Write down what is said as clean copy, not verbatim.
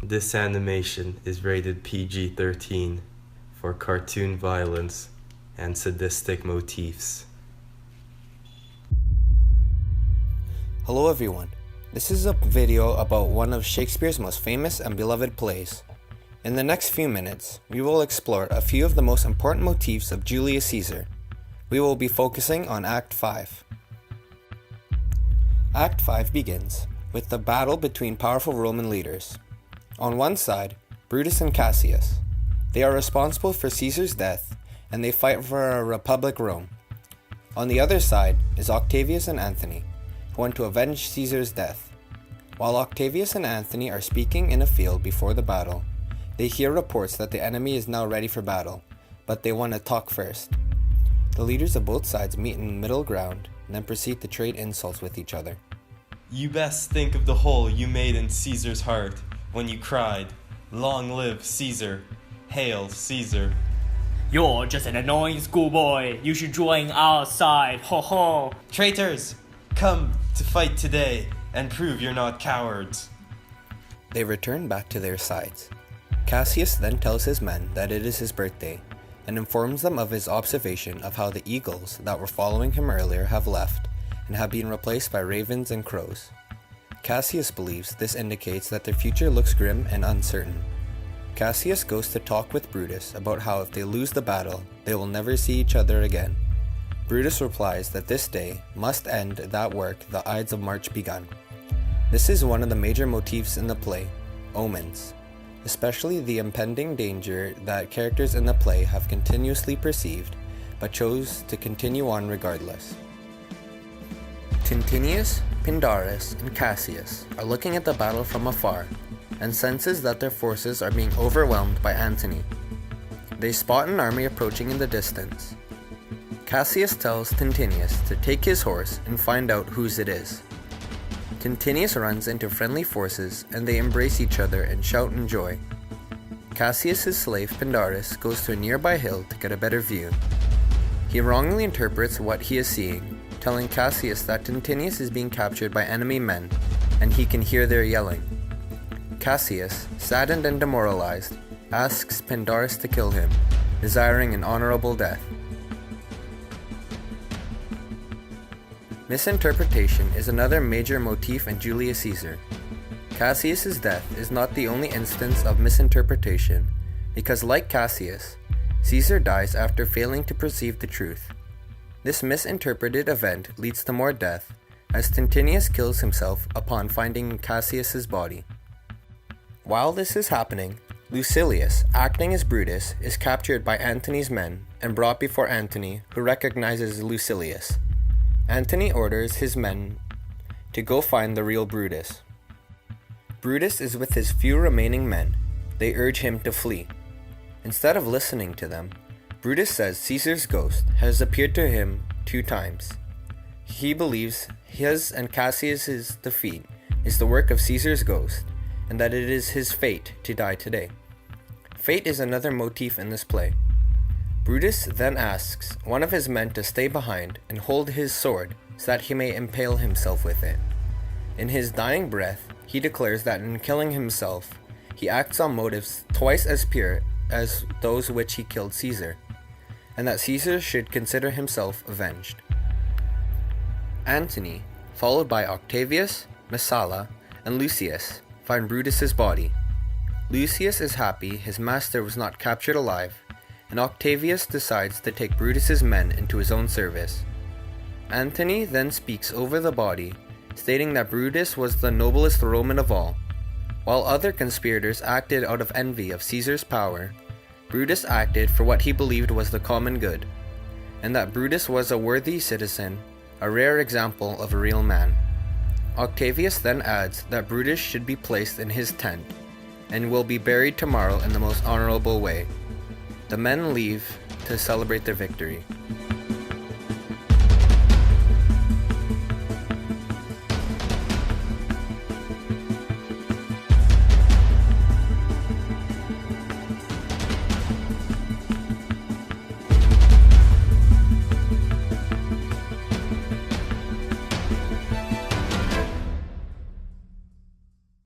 This animation is rated PG-13 for cartoon violence and sadistic motifs. Hello everyone, this is a video about one of Shakespeare's most famous and beloved plays. In the next few minutes, we will explore a few of the most important motifs of Julius Caesar. We will be focusing on Act 5. Act 5 begins with the battle between powerful Roman leaders. On one side, Brutus and Cassius. They are responsible for Caesar's death, and they fight for a Republic Rome. On the other side is Octavius and Antony, who want to avenge Caesar's death. While Octavius and Antony are speaking in a field before the battle, they hear reports that the enemy is now ready for battle, but they want to talk first. The leaders of both sides meet in the middle ground and then proceed to trade insults with each other. You best think of the hole you made in Caesar's heart when you cried, "Long live Caesar! Hail Caesar!" You're just an annoying schoolboy. You should join our side. Ho ho. Traitors! Come to fight today and prove you're not cowards. They return back to their sides. Cassius then tells his men that it is his birthday and informs them of his observation of how the eagles that were following him earlier have left and have been replaced by ravens and crows. Cassius believes this indicates that their future looks grim and uncertain. Cassius goes to talk with Brutus about how if they lose the battle, they will never see each other again. Brutus replies that this day must end that work the Ides of March begun. This is one of the major motifs in the play, omens, especially the impending danger that characters in the play have continuously perceived, but chose to continue on regardless. Tintinius, Pindarus, and Cassius are looking at the battle from afar and senses that their forces are being overwhelmed by Antony. They spot an army approaching in the distance. Cassius tells Tintinius to take his horse and find out whose it is. Tintinius runs into friendly forces and they embrace each other and shout in joy. Cassius' slave Pindarus goes to a nearby hill to get a better view. He wrongly interprets what he is seeing, telling Cassius that Tintinius is being captured by enemy men and he can hear their yelling. Cassius, saddened and demoralized, asks Pindarus to kill him, desiring an honorable death. Misinterpretation is another major motif in Julius Caesar. Cassius' death is not the only instance of misinterpretation, because like Cassius, Caesar dies after failing to perceive the truth. This misinterpreted event leads to more death, as Tintinius kills himself upon finding Cassius' body. While this is happening, Lucilius, acting as Brutus, is captured by Antony's men and brought before Antony, who recognizes Lucilius. Antony orders his men to go find the real Brutus. Brutus is with his few remaining men. They urge him to flee. Instead of listening to them, Brutus says Caesar's ghost has appeared to him 2 times. He believes his and Cassius' defeat is the work of Caesar's ghost, and that it is his fate to die today. Fate is another motif in this play. Brutus then asks one of his men to stay behind and hold his sword so that he may impale himself with it. In his dying breath, he declares that in killing himself, he acts on motives twice as pure as those which he killed Caesar, and that Caesar should consider himself avenged. Antony, followed by Octavius, Messala, and Lucius, find Brutus's body. Lucius is happy his master was not captured alive, and Octavius decides to take Brutus's men into his own service. Antony then speaks over the body, stating that Brutus was the noblest Roman of all. While other conspirators acted out of envy of Caesar's power, Brutus acted for what he believed was the common good, and that Brutus was a worthy citizen, a rare example of a real man. Octavius then adds that Brutus should be placed in his tent, and will be buried tomorrow in the most honorable way. The men leave to celebrate their victory.